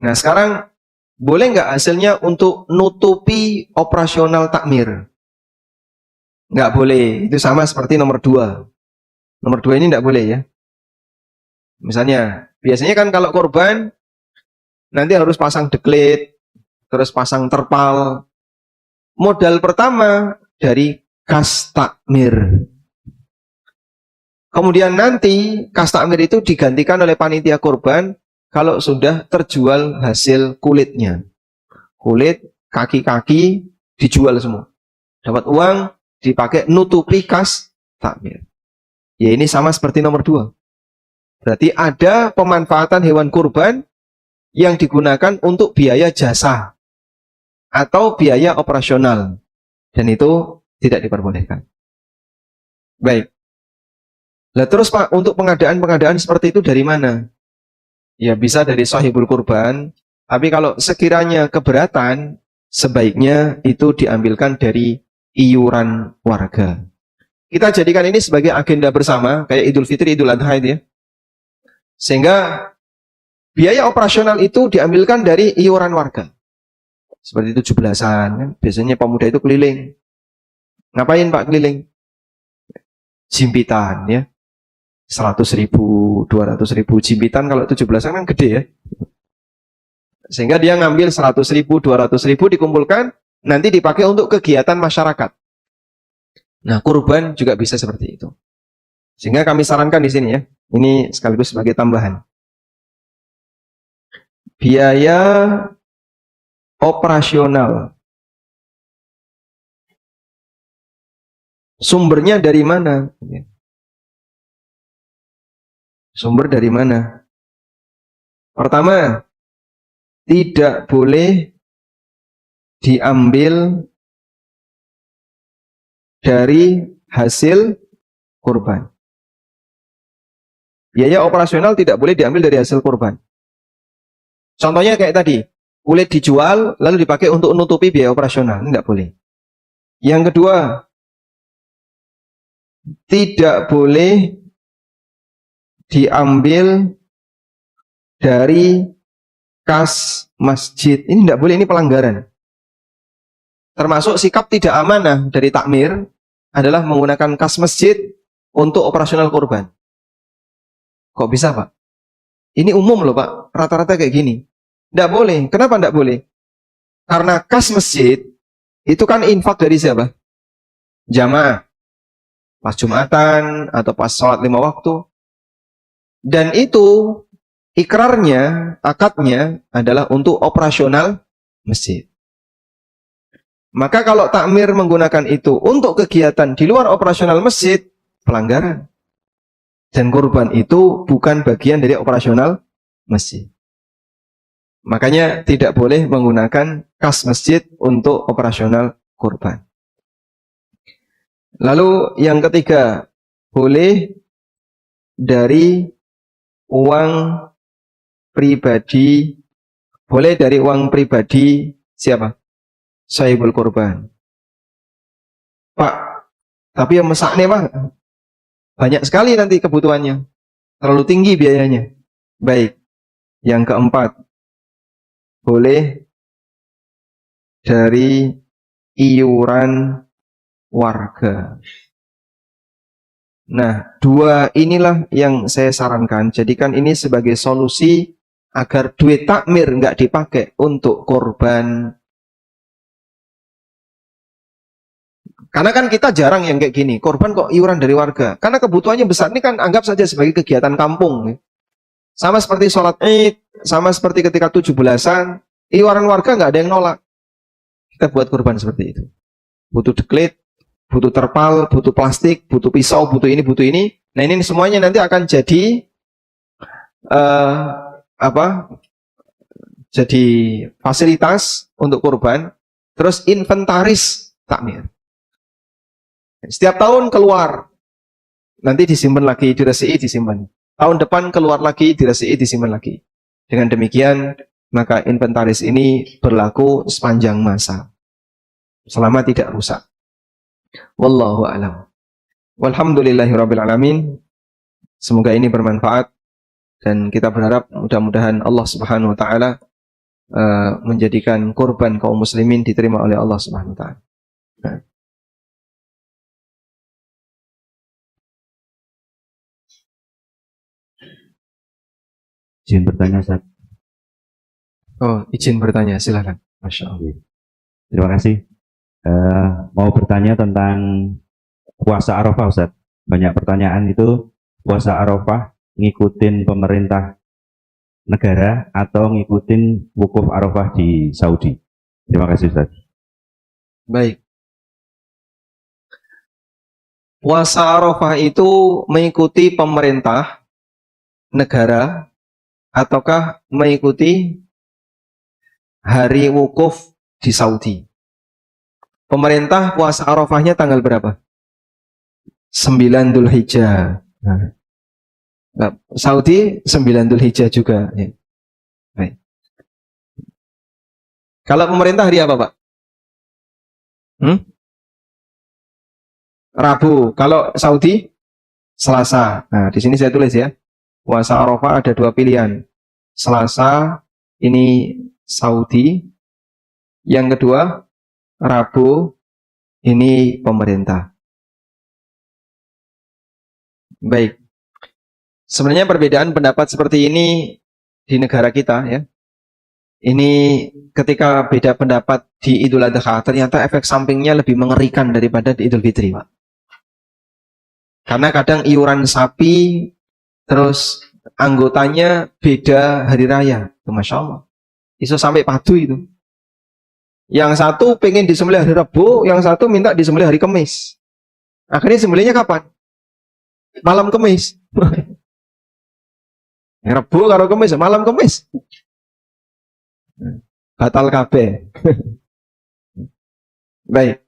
Nah sekarang boleh nggak hasilnya untuk nutupi operasional takmir? Nggak boleh. Itu sama seperti nomor 2. Nomor 2 ini nggak boleh ya. Misalnya, biasanya kan kalau korban nanti harus pasang deklit, terus pasang terpal. Modal pertama dari kas takmir. Kemudian nanti kas takmir itu digantikan oleh panitia korban kalau sudah terjual hasil kulitnya. Kulit, kaki-kaki dijual semua. Dapat uang, dipakai nutupi kas takmir. Ya ini sama seperti nomor 2. Berarti ada pemanfaatan hewan kurban yang digunakan untuk biaya jasa atau biaya operasional. Dan itu tidak diperbolehkan. Baik. Lah terus Pak, untuk pengadaan-pengadaan seperti itu dari mana? Ya bisa dari sahibul kurban, tapi kalau sekiranya keberatan, sebaiknya itu diambilkan dari iuran warga. Kita jadikan ini sebagai agenda bersama, kayak Idul Fitri, Idul Adha itu ya. Sehingga biaya operasional itu diambilkan dari iuran warga. Seperti 17-an, kan? Biasanya pemuda itu keliling. Ngapain Pak keliling? Jimpitan ya. 100.000, 200.000 jimpitan kalau 17-an kan gede ya. Sehingga dia ngambil 100.000, 200.000 dikumpulkan, nanti dipakai untuk kegiatan masyarakat. Nah, kurban juga bisa seperti itu. Sehingga kami sarankan di sini ya. Ini sekaligus sebagai tambahan. Biaya operasional. Sumbernya dari mana? Sumber dari mana? Pertama, tidak boleh diambil dari hasil kurban. Biaya operasional tidak boleh diambil dari hasil kurban. Contohnya kayak tadi, kulit dijual lalu dipakai untuk menutupi biaya operasional. Ini tidak boleh. Yang kedua, tidak boleh diambil dari kas masjid. Ini tidak boleh, ini pelanggaran. Termasuk sikap tidak amanah dari takmir adalah menggunakan kas masjid untuk operasional kurban. Kok bisa Pak? Ini umum loh Pak, rata-rata kayak gini. Tidak boleh. Kenapa tidak boleh? Karena kas masjid itu kan infak dari siapa? Jamaah. Pas Jumatan atau pas sholat 5 waktu. Dan itu ikrarnya, akadnya adalah untuk operasional masjid. Maka kalau takmir menggunakan itu untuk kegiatan di luar operasional masjid, pelanggaran. Dan kurban itu bukan bagian dari operasional masjid. Makanya tidak boleh menggunakan kas masjid untuk operasional kurban. Lalu yang ketiga, boleh dari uang pribadi, boleh dari uang pribadi siapa? Sahibul kurban. Pak, tapi yang mesaknya Pak, banyak sekali nanti kebutuhannya. Terlalu tinggi biayanya. Baik. Yang keempat, boleh dari iuran warga. Nah, 2 inilah yang saya sarankan. Jadikan ini sebagai solusi agar duit takmir nggak dipakai untuk korban. Karena kan kita jarang yang kayak gini. Korban kok iuran dari warga. Karena kebutuhannya besar. Ini kan anggap saja sebagai kegiatan kampung. Sama seperti sholat Id, sama seperti ketika 17-an, iuran warga nggak ada yang nolak. Kita buat korban seperti itu. Butuh deklit, butuh terpal, butuh plastik, butuh pisau, butuh ini, butuh ini. Nah ini semuanya nanti akan jadi jadi fasilitas untuk kurban. Terus inventaris takmir. Setiap tahun keluar, nanti disimpan lagi, diresi'i disimpan. Tahun depan keluar lagi, diresi'i disimpan lagi. Dengan demikian, maka inventaris ini berlaku sepanjang masa. Selama tidak rusak. Wallahu a'lam. Walhamdulillahirabbil alamin. Semoga ini bermanfaat dan kita berharap mudah-mudahan Allah Subhanahu wa taala menjadikan korban kaum muslimin diterima oleh Allah Subhanahu wa taala. Nah. Izin bertanya, Ustaz. Oh, izin bertanya, silakan. Masya Allah. Terima kasih. Mau bertanya tentang puasa Arafah, Ustaz. Banyak pertanyaan itu, puasa Arafah ngikutin pemerintah negara atau ngikutin wukuf Arafah di Saudi? Terima kasih, Ustaz. Baik. Puasa Arafah itu mengikuti pemerintah negara ataukah mengikuti hari wukuf di Saudi? Pemerintah puasa Arafahnya tanggal berapa? 9 Dzulhijjah. Nah, Saudi 9 Dzulhijjah juga. Ya. Baik. Kalau pemerintah hari apa, Pak? Rabu. Kalau Saudi Selasa. Nah, di sini saya tulis ya. Puasa Arafah ada 2 pilihan. Selasa ini Saudi. Yang kedua Rabu ini pemerintah. Baik. Sebenarnya perbedaan pendapat seperti ini di negara kita ya. Ini ketika beda pendapat di Idul Adha, ternyata efek sampingnya lebih mengerikan daripada di Idul Fitri, Pak. Karena kadang iuran sapi, terus anggotanya beda hari raya. Masya Allah. Itu sampai padu itu. Yang satu pengen disembelih hari Rabu, yang satu minta disembelih hari Kamis. Akhirnya sembelihnya kapan? Malam Kamis. Rabu karo Kamis, malam Kamis. Batal kabeh. Baik.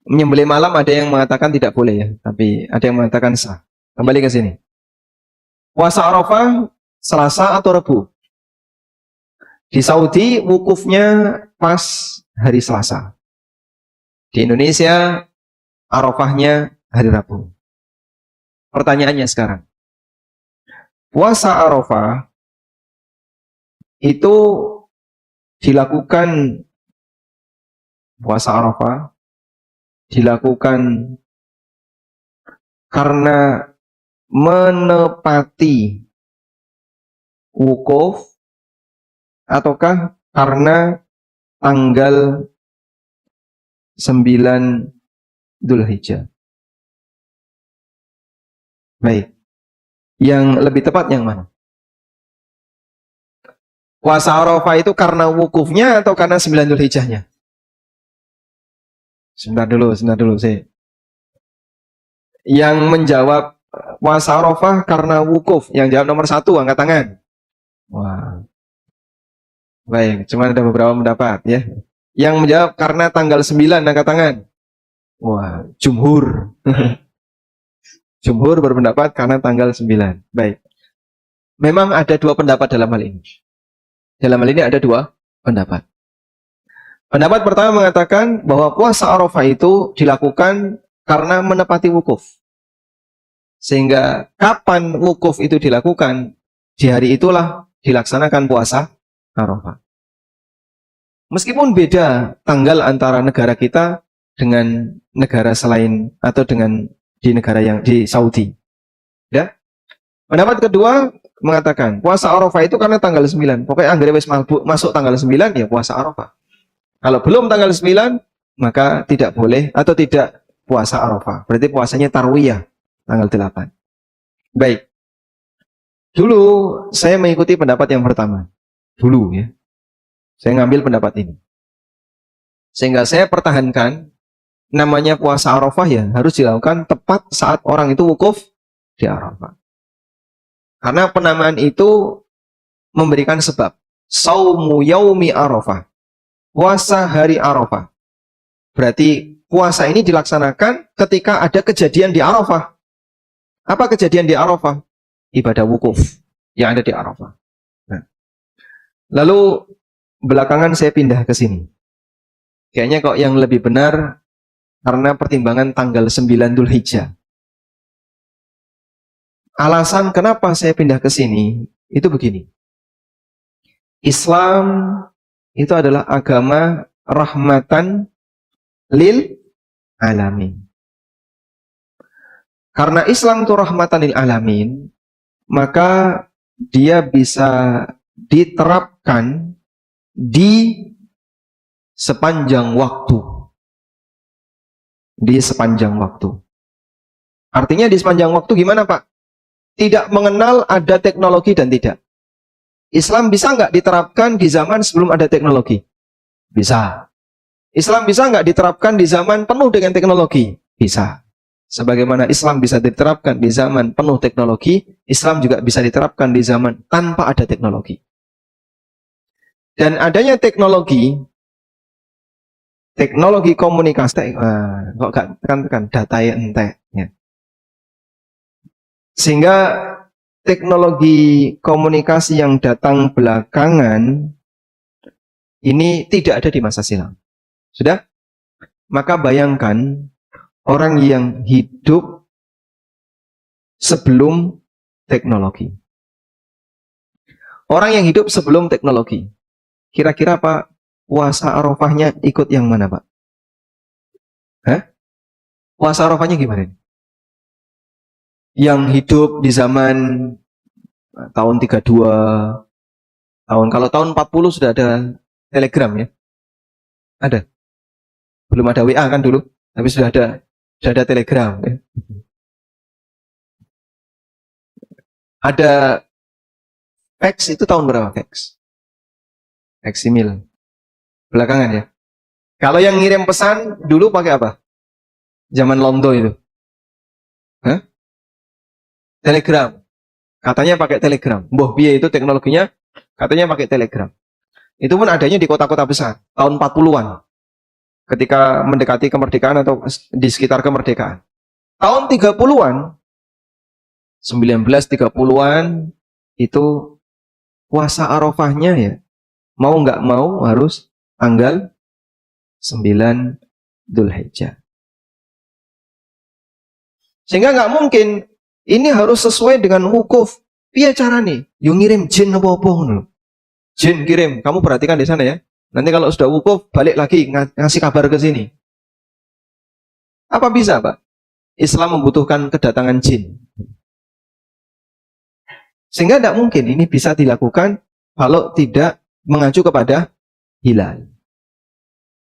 Menyembelih malam ada yang mengatakan tidak boleh ya, tapi ada yang mengatakan sah. Kembali ke sini. Puasa Arafah Selasa atau Rabu? Di Saudi wukufnya pas hari Selasa. Di Indonesia Arafahnya hari Rabu. Pertanyaannya sekarang. Puasa Arafah itu dilakukan karena menepati wukuf ataukah karena tanggal 9 Dzulhijjah? Baik. Yang lebih tepat yang mana? Puasa Arafah itu karena wukufnya atau karena 9 Dzulhijjahnya? Sebentar dulu sih. Yang menjawab puasa Arafah karena wukuf, yang jawab nomor 1 angkat tangan. Wah. Baik, cuma ada beberapa pendapat ya. Yang menjawab karena tanggal 9 angkat tangan. Wah, jumhur. Jumhur berpendapat karena tanggal 9. Baik. Memang ada 2 pendapat dalam hal ini. Dalam hal ini ada 2 pendapat. Pendapat pertama mengatakan bahwa puasa Arafah itu dilakukan karena menepati wukuf. Sehingga kapan wukuf itu dilakukan, di hari itulah dilaksanakan puasa Arafah. Meskipun beda tanggal antara negara kita dengan negara selain atau dengan di negara yang di Saudi. Ya. Pendapat kedua mengatakan puasa Arafah itu karena tanggal 9. Pokoknya anggere wis masuk tanggal 9 ya puasa Arafah. Kalau belum tanggal 9 maka tidak boleh atau tidak puasa Arafah. Berarti puasanya tarwiyah tanggal 8. Baik. Dulu saya mengikuti pendapat yang pertama. Dulu ya. Saya ngambil pendapat ini. Sehingga saya pertahankan namanya puasa Arafah ya harus dilakukan tepat saat orang itu wukuf di Arafah. Karena penamaan itu memberikan sebab. Saumu yaumi Arafah. Puasa hari Arafah. Berarti puasa ini dilaksanakan ketika ada kejadian di Arafah. Apa kejadian di Arafah? Ibadah wukuf yang ada di Arafah. Nah. Lalu belakangan saya pindah ke sini. Kayaknya kok yang lebih benar karena pertimbangan tanggal 9 Dzulhijjah. Alasan kenapa saya pindah ke sini itu begini. Islam itu adalah agama rahmatan lil alamin. Karena Islam itu rahmatan lil alamin, maka dia bisa diterapkan di sepanjang waktu. Di sepanjang waktu. Artinya di sepanjang waktu gimana, Pak? Tidak mengenal ada teknologi dan tidak. Islam bisa nggak diterapkan di zaman sebelum ada teknologi? Bisa. Islam bisa nggak diterapkan di zaman penuh dengan teknologi? Bisa. Sebagaimana Islam bisa diterapkan di zaman penuh teknologi, Islam juga bisa diterapkan di zaman tanpa ada teknologi. Dan adanya teknologi komunikasi, kok gak tekan data ya ente. Ya. Sehingga teknologi komunikasi yang datang belakangan ini tidak ada di masa silam. Sudah? Maka bayangkan orang yang hidup sebelum teknologi. Orang yang hidup sebelum teknologi. Kira-kira Pak, puasa Arafahnya ikut yang mana, Pak? Hah? Puasa Arafahnya gimana? Yang hidup di zaman tahun 32, kalau tahun 40 sudah ada telegram ya? Ada? Belum ada WA kan dulu, tapi sudah ada telegram ya? Ada fax itu tahun berapa fax? Eksimil. Belakangan ya. Kalau yang ngirim pesan dulu pakai apa? Zaman Londo itu. Hah? Telegram. Katanya pakai telegram. Mbah piye itu teknologinya? Katanya pakai telegram. Itu pun adanya di kota-kota besar. Tahun 40-an. Ketika mendekati kemerdekaan atau di sekitar kemerdekaan. Tahun 30-an. 1930-an itu puasa Arafahnya ya. Mau nggak mau harus tanggal 9 Dzulhijjah. Sehingga nggak mungkin ini harus sesuai dengan wukuf. Piye carane? Yo ngirim jin apa-apa ngono. Jin kirim, kamu perhatikan di sana ya. Nanti kalau sudah wukuf balik lagi ngasih kabar ke sini. Apa bisa, Pak? Islam membutuhkan kedatangan jin. Sehingga tidak mungkin ini bisa dilakukan kalau tidak mengacu kepada hilal.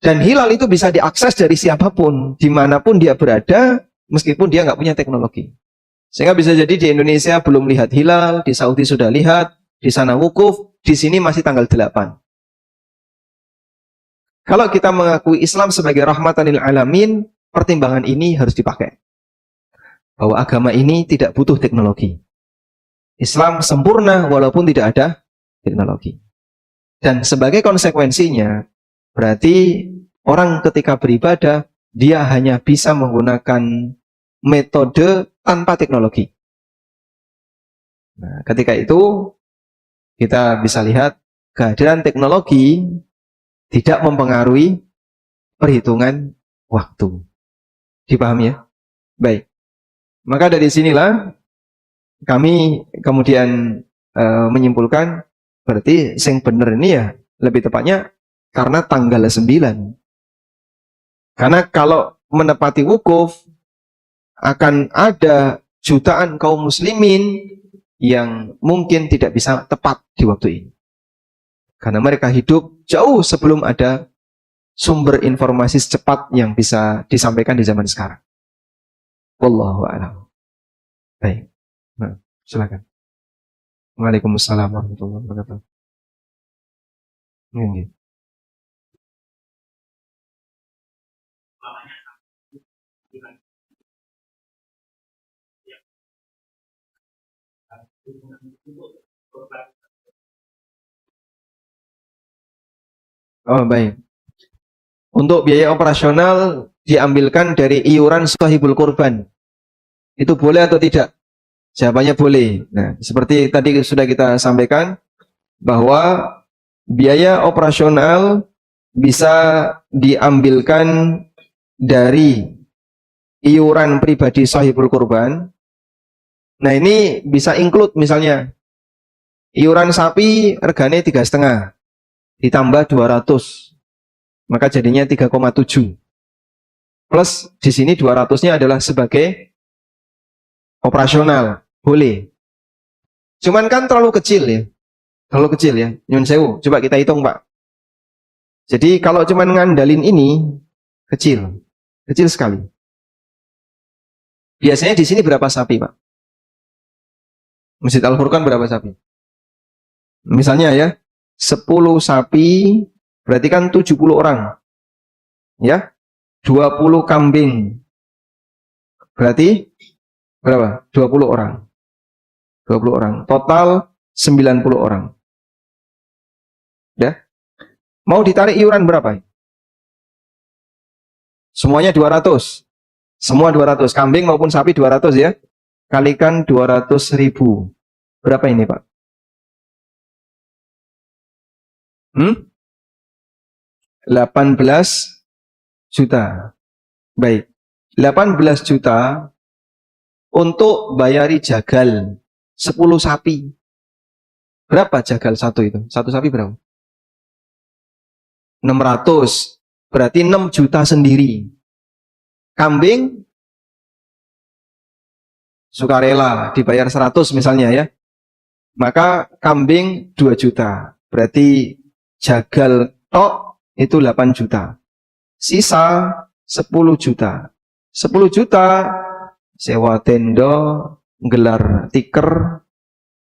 Dan hilal itu bisa diakses dari siapapun, dimanapun dia berada, meskipun dia nggak punya teknologi. Sehingga bisa jadi di Indonesia belum lihat hilal, di Saudi sudah lihat, di sana wukuf, di sini masih tanggal 8. Kalau kita mengakui Islam sebagai rahmatan lil alamin, pertimbangan ini harus dipakai. Bahwa agama ini tidak butuh teknologi. Islam sempurna walaupun tidak ada teknologi. Dan sebagai konsekuensinya, berarti orang ketika beribadah, dia hanya bisa menggunakan metode tanpa teknologi. Nah, ketika itu, kita bisa lihat kehadiran teknologi tidak mempengaruhi perhitungan waktu. Dipahami ya? Baik. Maka dari sinilah kami kemudian menyimpulkan berarti yang benar ini ya lebih tepatnya karena tanggal 9. Karena kalau menepati wukuf akan ada jutaan kaum muslimin yang mungkin tidak bisa tepat di waktu ini. Karena mereka hidup jauh sebelum ada sumber informasi secepat yang bisa disampaikan di zaman sekarang. Wallahu a'lam. Baik. Nah, silakan. Waalaikumsalam warahmatullahi wabarakatuh. Ini. Oh, baik. Untuk biaya operasional diambilkan dari iuran sahibul kurban. Itu boleh atau tidak? Jawabannya boleh. Nah, seperti tadi sudah kita sampaikan bahwa biaya operasional bisa diambilkan dari iuran pribadi sahibul kurban. Nah ini bisa include misalnya iuran sapi regane 3,5 ditambah 200, maka jadinya 3,7. Plus di sini 200-nya adalah sebagai operasional, boleh. Cuman kan terlalu kecil ya. Terlalu kecil ya. Nyun sewu, coba kita hitung, Pak. Jadi kalau cuman ngandalin ini kecil. Kecil sekali. Biasanya di sini berapa sapi, Pak? Masjid Al-Furqan berapa sapi? Misalnya ya, 10 sapi berarti kan 70 orang. Ya. 20 kambing. Berarti berapa? 20 orang. 20 orang. Total 90 orang. Ya. Mau ditarik iuran berapa? Semuanya 200. Semua 200. Kambing maupun sapi 200 ya. Kalikan 200.000. Berapa ini, Pak? 18 juta. Baik. 18 juta untuk bayari jagal 10 sapi. Berapa jagal satu itu? Satu sapi berapa? 600. Berarti 6 juta sendiri. Kambing sukarela dibayar 100 misalnya ya. Maka kambing 2 juta. Berarti jagal tok itu 8 juta. Sisa 10 juta. 10 juta sewa tenda, gelar tiker,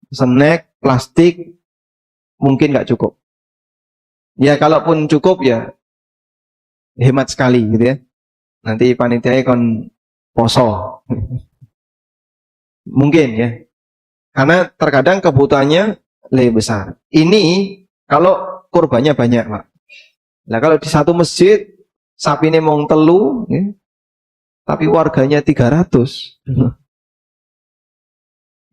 snack, plastik, mungkin nggak cukup. Ya kalaupun cukup ya hemat sekali gitu ya. Nanti panitia kon poso. Mungkin ya. Karena terkadang kebutuhannya lebih besar. Ini kalau kurbannya banyak, Pak. Nah kalau di satu masjid sapi ini mau telu, ya, tapi warganya 300.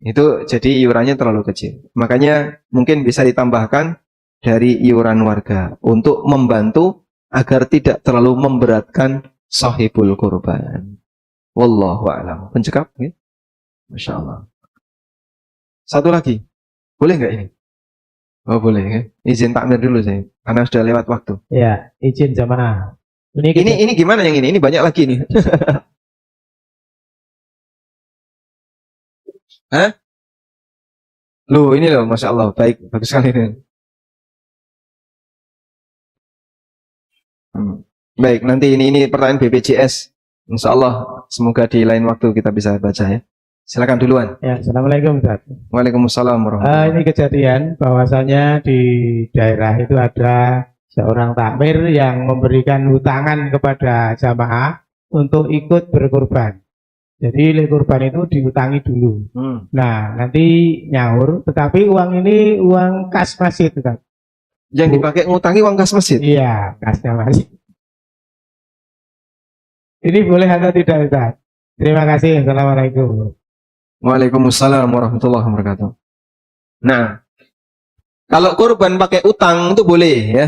Itu jadi iurannya terlalu kecil. Makanya mungkin bisa ditambahkan dari iuran warga untuk membantu agar tidak terlalu memberatkan sahibul kurban. Wallahu a'lam. Pencekap, ya? Masya Allah. Satu lagi, boleh nggak ini? Oh boleh, ya? Izin takmir dulu saya, karena sudah lewat waktu. Ya, izin jamaah. Ini gimana yang ini? Ini banyak lagi nih. Hah? Loh, ini loh, Masya Allah, baik, bagus sekali ini. Baik, nanti ini pertanyaan BPJS. Insya Allah, semoga di lain waktu kita bisa baca ya. Silakan duluan. Ya, Assalamualaikum Ustaz. Waalaikumsalam warahmatullahi Ini kejadian bahwasanya di daerah itu ada seorang takmir yang memberikan hutangan kepada jamaah untuk ikut berkurban. Jadi kurban itu diutangi dulu. Nah, nanti nyaur, tetapi uang ini uang kas masjid, Ustaz. Yang dipakai ngutangi uang kas masjid? Iya, kasnya masjid. Ini boleh atau tidak, Ustaz? Terima kasih. Assalamualaikum. Waalaikumsalam warahmatullahi wabarakatuh. Nah, kalau kurban pakai utang itu boleh ya.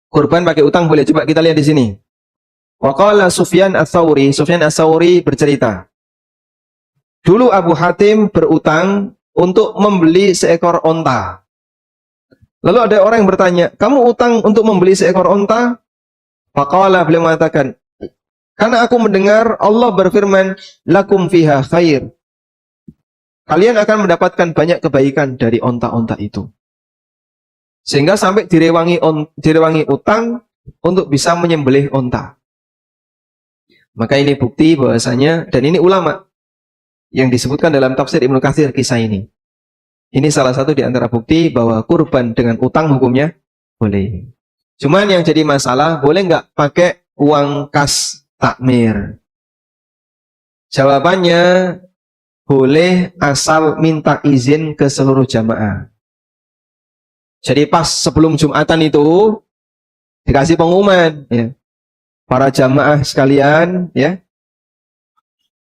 Kurban pakai utang boleh. Coba kita lihat di sini. Waqala Sufyan Ats-Tsauri. Sufyan Ats-Tsauri bercerita. Dulu Abu Hatim berutang untuk membeli seekor onta. Lalu ada orang yang bertanya, kamu utang untuk membeli seekor onta? Faqala, beliau mengatakan, karena aku mendengar Allah berfirman, lakum fiha khair. Kalian akan mendapatkan banyak kebaikan dari onta-onta itu. Sehingga sampai direwangi utang untuk bisa menyembelih onta. Maka ini bukti bahwasanya, dan ini ulama yang disebutkan dalam tafsir Ibnu Katsir kisah ini. Ini salah satu di antara bukti bahwa kurban dengan utang hukumnya boleh. Cuman yang jadi masalah, boleh nggak pakai uang kas takmir? Jawabannya, boleh asal minta izin ke seluruh jamaah. Jadi pas sebelum Jumatan itu dikasih pengumuman, ya. Para jamaah sekalian, ya,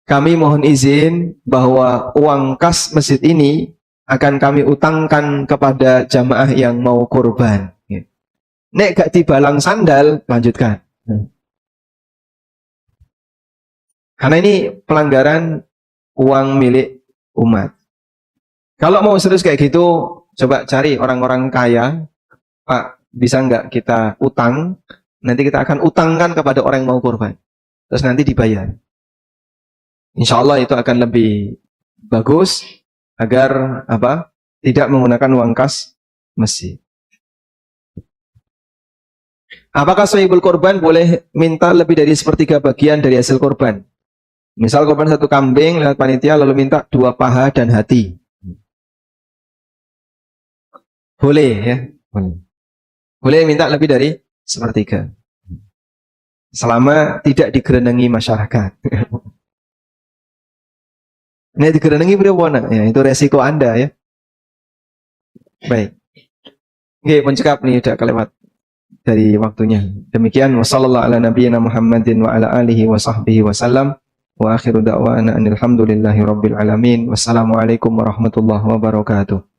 kami mohon izin bahwa uang kas masjid ini akan kami utangkan kepada jamaah yang mau kurban. Ya. Nek gak dibalang sandal, lanjutkan. Karena ini pelanggaran uang milik umat. Kalau mau serius kayak gitu, coba cari orang-orang kaya, Pak, bisa nggak kita utang? Nanti kita akan utangkan kepada orang yang mau kurban. Terus nanti dibayar. Insya Allah itu akan lebih bagus agar apa? Tidak menggunakan uang kas masjid. Apakah sahibul korban boleh minta lebih dari sepertiga bagian dari hasil korban? Misal korban 1 kambing lewat panitia lalu minta 2 paha dan hati. Boleh ya. Boleh minta lebih dari sepertiga. Selama tidak digerenengi masyarakat. Ini digerenengi berapa? Ya, itu resiko Anda ya. Baik. Oke, pencekap nih udah kelewat dari waktunya. Demikian wassallallahu ala nabiyyina Muhammadin wa ala alihi wa sahbihi wasallam. Wa akhiru da'wana anil hamdulillahi rabbil alamin. Wassalamualaikum warahmatullahi wabarakatuh.